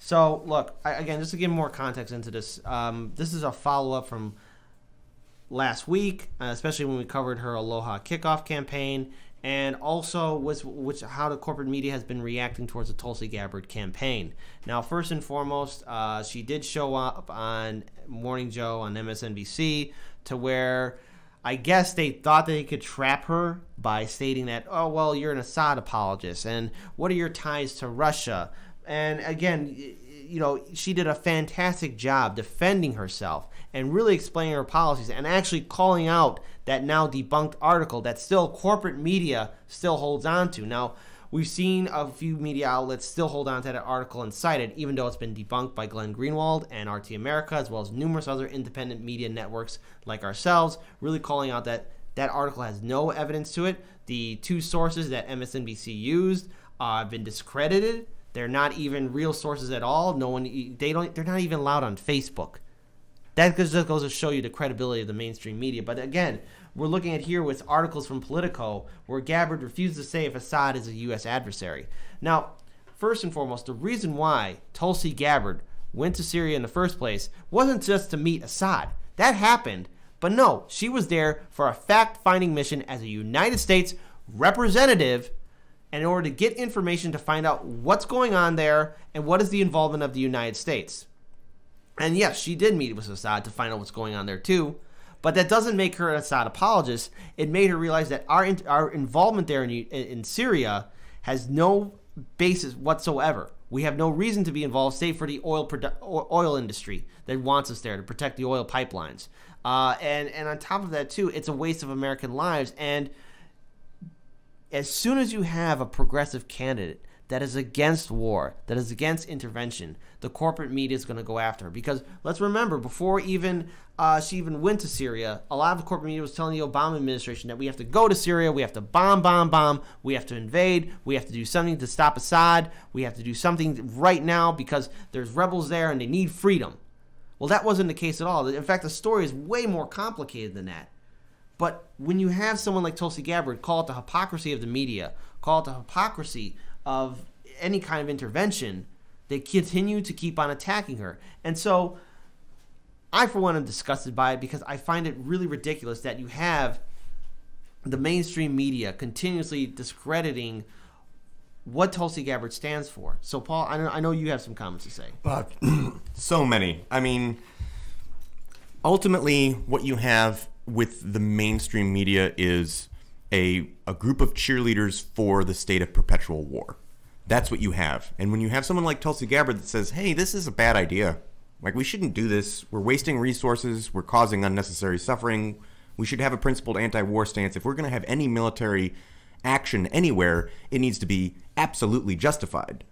So, look, again, just to give more context into this, this is a follow-up from last week, especially when we covered her Aloha kickoff campaign, and also how the corporate media has been reacting towards the Tulsi Gabbard campaign. Now, first and foremost, she did show up on Morning Joe on MSNBC, to where I guess they thought they could trap her by stating that, oh, well, you're an Assad apologist, and what are your ties to Russia? And again, you know, she did a fantastic job defending herself and really explaining her policies and actually calling out that now debunked article that still corporate media still holds on to. Now, we've seen a few media outlets still hold on to that article and cite it, even though it's been debunked by Glenn Greenwald and RT America, as well as numerous other independent media networks like ourselves, really calling out that that article has no evidence to it. The two sources that MSNBC used have been discredited. They're not even real sources at all. They're not even allowed on Facebook. That just goes to show you the credibility of the mainstream media. But again, we're looking at here with articles from Politico where Gabbard refused to say if Assad is a U.S. adversary. Now, first and foremost, the reason why Tulsi Gabbard went to Syria in the first place wasn't just to meet Assad. That happened. But no, she was there for a fact-finding mission as a United States representative in order to get information to find out what's going on there and what is the involvement of the United States. And yes, she did meet with Assad to find out what's going on there too, but that doesn't make her an Assad apologist. It made her realize that our involvement there in Syria has no basis whatsoever. We have no reason to be involved, save for the oil industry that wants us there to protect the oil pipelines. And on top of that too, it's a waste of American lives. And as soon as you have a progressive candidate that is against war, that is against intervention, the corporate media is going to go after her. Because let's remember, before she even went to Syria, a lot of the corporate media was telling the Obama administration that we have to go to Syria, we have to bomb, we have to invade, we have to do something to stop Assad, we have to do something right now because there's rebels there and they need freedom. Well, that wasn't the case at all. In fact, the story is way more complicated than that. But when you have someone like Tulsi Gabbard, call it the hypocrisy of the media, call it the hypocrisy of any kind of intervention, they continue to keep on attacking her. And so I, for one, am disgusted by it because I find it really ridiculous that you have the mainstream media continuously discrediting what Tulsi Gabbard stands for. So, Paul, I know you have some comments to say. So many. I mean, ultimately, what you have with the mainstream media is a group of cheerleaders for the state of perpetual war. That's what you have. And when you have someone like Tulsi Gabbard that says, hey, this is a bad idea. Like, we shouldn't do this. We're wasting resources. We're causing unnecessary suffering. We should have a principled anti-war stance. If we're going to have any military action anywhere, it needs to be absolutely justified.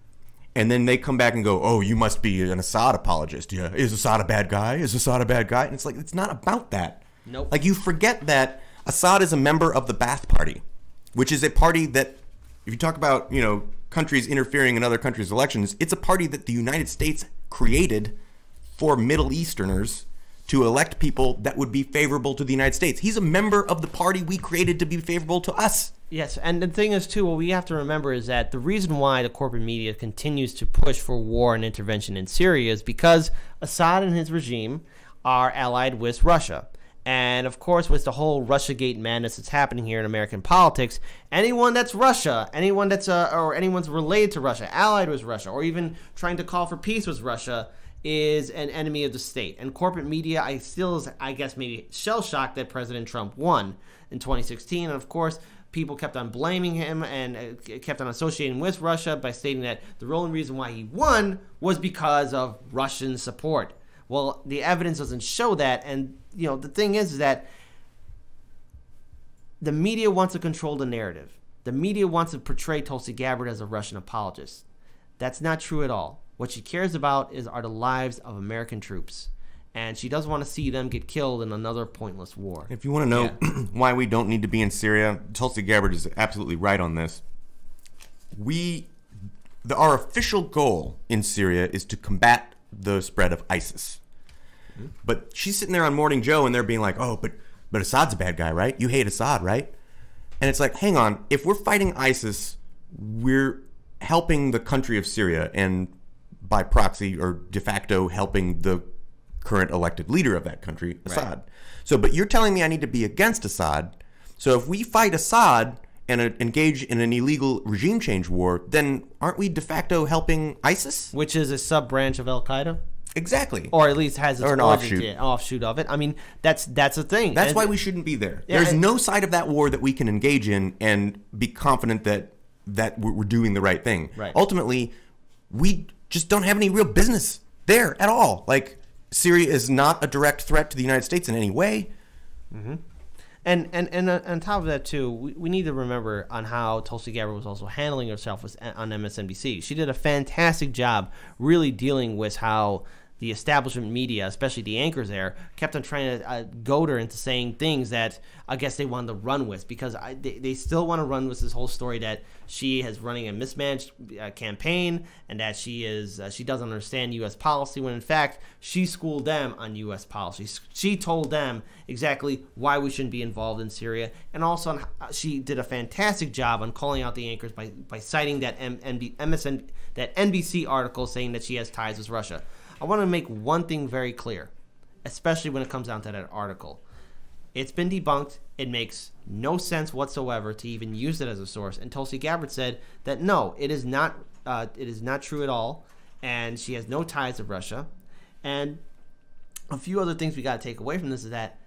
And then they come back and go, oh, you must be an Assad apologist. Yeah, is Assad a bad guy? Is Assad a bad guy? And it's like, it's not about that. Nope. Like, you forget that Assad is a member of the Ba'ath Party, which is a party that, if you talk about, you know, countries interfering in other countries' elections, it's a party that the United States created for Middle Easterners to elect people that would be favorable to the United States. He's a member of the party we created to be favorable to us. Yes, and the thing is, too, what we have to remember is that the reason why the corporate media continues to push for war and intervention in Syria is because Assad and his regime are allied with Russia. And, of course, with the whole Russiagate madness that's happening here in American politics, anyone that's Russia, anyone that's or anyone's related to Russia, allied with Russia, or even trying to call for peace with Russia is an enemy of the state. And corporate media, I guess, maybe shell-shocked that President Trump won in 2016. And, of course, people kept on blaming him and kept on associating with Russia by stating that the only reason why he won was because of Russian support. Well, the evidence doesn't show that, and you know the thing is that the media wants to control the narrative. The media wants to portray Tulsi Gabbard as a Russian apologist. That's not true at all. What she cares about are the lives of American troops, and she doesn't want to see them get killed in another pointless war. If you want to know why we don't need to be in Syria, Tulsi Gabbard is absolutely right on this. Our official goal in Syria is to combat the spread of ISIS. But she's sitting there on Morning Joe and they're being like, oh, but Assad's a bad guy, right? You hate Assad, right? And it's like, hang on, if we're fighting ISIS, we're helping the country of Syria. And by proxy or de facto helping the current elected leader of that country, Assad. Right. So, but you're telling me I need to be against Assad. So if we fight Assad and engage in an illegal regime change war, then aren't we de facto helping ISIS? Which is a sub-branch of Al-Qaeda? Exactly. Or at least has its an offshoot of it. I mean, that's a thing. That's why we shouldn't be there. Yeah, there's no side of that war that we can engage in and be confident that we're doing the right thing. Right. Ultimately, we just don't have any real business there at all. Like, Syria is not a direct threat to the United States in any way. Mm-hmm. And on top of that, too, we need to remember on how Tulsi Gabbard was also handling herself on MSNBC. She did a fantastic job really dealing with how the establishment media, especially the anchors there, kept on trying to goad her into saying things that I guess they wanted to run with, because they still want to run with this whole story that she is running a mismanaged campaign and that she doesn't understand U.S. policy, when in fact she schooled them on U.S. policy. She told them exactly why we shouldn't be involved in Syria, and also she did a fantastic job on calling out the anchors by citing that NBC article saying that she has ties with Russia. I want to make one thing very clear, especially when it comes down to that article. It's been debunked. It makes no sense whatsoever to even use it as a source. And Tulsi Gabbard said that no, it is not true at all, and she has no ties to Russia. And a few other things we got to take away from this is that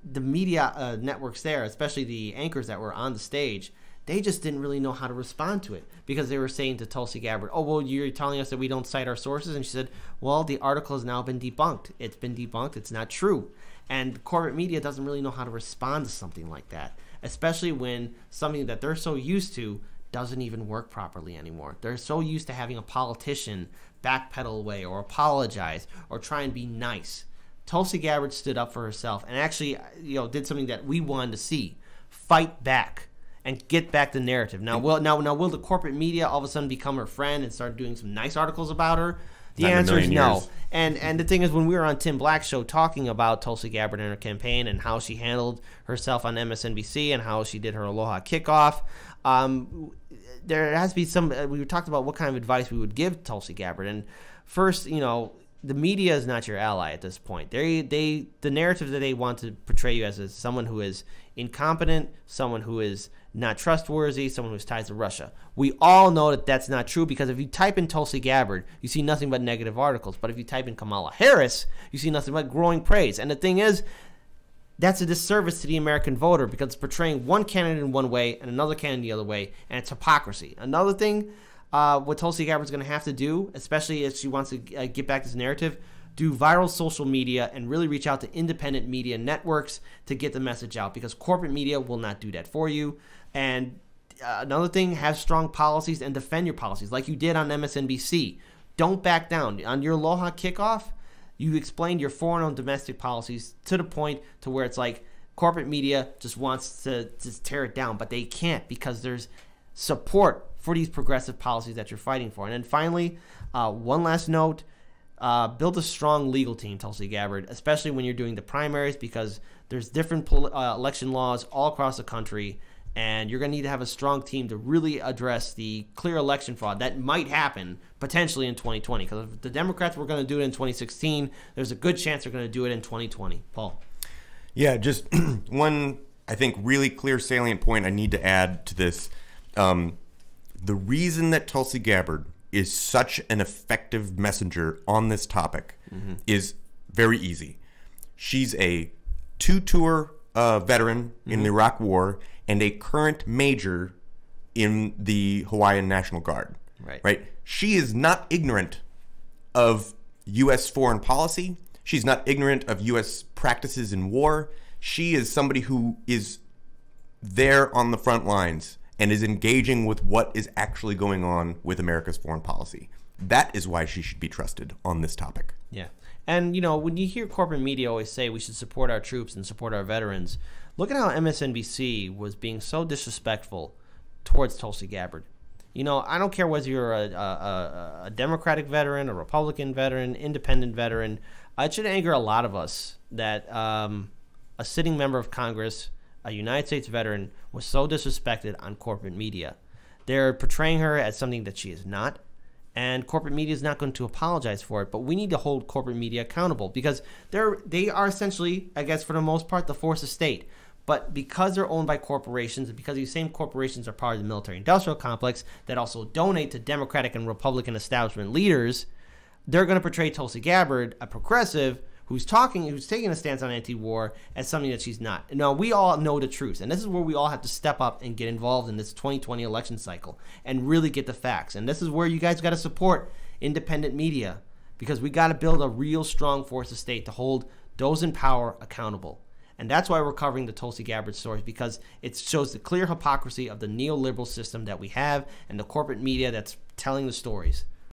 the media networks there, especially the anchors that were on the stage, they just didn't really know how to respond to it, because they were saying to Tulsi Gabbard, oh, well, you're telling us that we don't cite our sources. And she said, well, the article has now been debunked. It's been debunked. It's not true. And corporate media doesn't really know how to respond to something like that, especially when something that they're so used to doesn't even work properly anymore. They're so used to having a politician backpedal away or apologize or try and be nice. Tulsi Gabbard stood up for herself and actually, did something that we wanted to see: fight back and get back the narrative. Now, will the corporate media all of a sudden become her friend and start doing some nice articles about her? The answer is no. And the thing is, when we were on Tim Black's show talking about Tulsi Gabbard and her campaign and how she handled herself on MSNBC and how she did her Aloha kickoff, there has to be some. We talked about what kind of advice we would give Tulsi Gabbard. And first, the media is not your ally at this point. The narrative that they want to portray you as is someone who is incompetent, someone who is not trustworthy, someone who's ties to Russia. We all know that that's not true, because if you type in Tulsi Gabbard, you see nothing but negative articles. But if you type in Kamala Harris, you see nothing but growing praise. And the thing is, that's a disservice to the American voter, because it's portraying one candidate in one way and another candidate the other way, and it's hypocrisy. Another thing, what Tulsi Gabbard's going to have to do, especially if she wants to get back this narrative, do viral social media and really reach out to independent media networks to get the message out, because corporate media will not do that for you. And another thing, have strong policies and defend your policies like you did on MSNBC. Don't back down. On your Aloha kickoff, you explained your foreign and domestic policies to the point to where it's like corporate media just wants to tear it down, but they can't, because there's support for these progressive policies that you're fighting for. And then finally, one last note, build a strong legal team, Tulsi Gabbard, especially when you're doing the primaries, because there's different election laws all across the country, and you're going to need to have a strong team to really address the clear election fraud that might happen potentially in 2020. Because if the Democrats were going to do it in 2016, there's a good chance they're going to do it in 2020. Paul. Yeah, just one, I think, really clear salient point I need to add to this. The reason that Tulsi Gabbard is such an effective messenger on this topic is very easy. She's a two-tour veteran in the Iraq War and a current major in the Hawaiian National Guard. Right? She is not ignorant of U.S. foreign policy. She's not ignorant of U.S. practices in war. She is somebody who is there on the front lines and is engaging with what is actually going on with America's foreign policy. That is why she should be trusted on this topic. Yeah. And, when you hear corporate media always say we should support our troops and support our veterans, look at how MSNBC was being so disrespectful towards Tulsi Gabbard. I don't care whether you're a Democratic veteran, a Republican veteran, independent veteran. It should anger a lot of us that a sitting member of Congress, a United States veteran, was so disrespected on corporate media. They're portraying her as something that she is not, and corporate media is not going to apologize for it. But we need to hold corporate media accountable because they are essentially, I guess, for the most part, the force of state. But because they're owned by corporations, and because these same corporations are part of the military-industrial complex that also donate to Democratic and Republican establishment leaders, they're going to portray Tulsi Gabbard, a progressive, who's taking a stance on anti-war, as something that she's not. Now, we all know the truth, and this is where we all have to step up and get involved in this 2020 election cycle and really get the facts. And this is where you guys got to support independent media, because we got to build a real strong force of state to hold those in power accountable. And that's why we're covering the Tulsi Gabbard stories, because it shows the clear hypocrisy of the neoliberal system that we have and the corporate media that's telling the stories.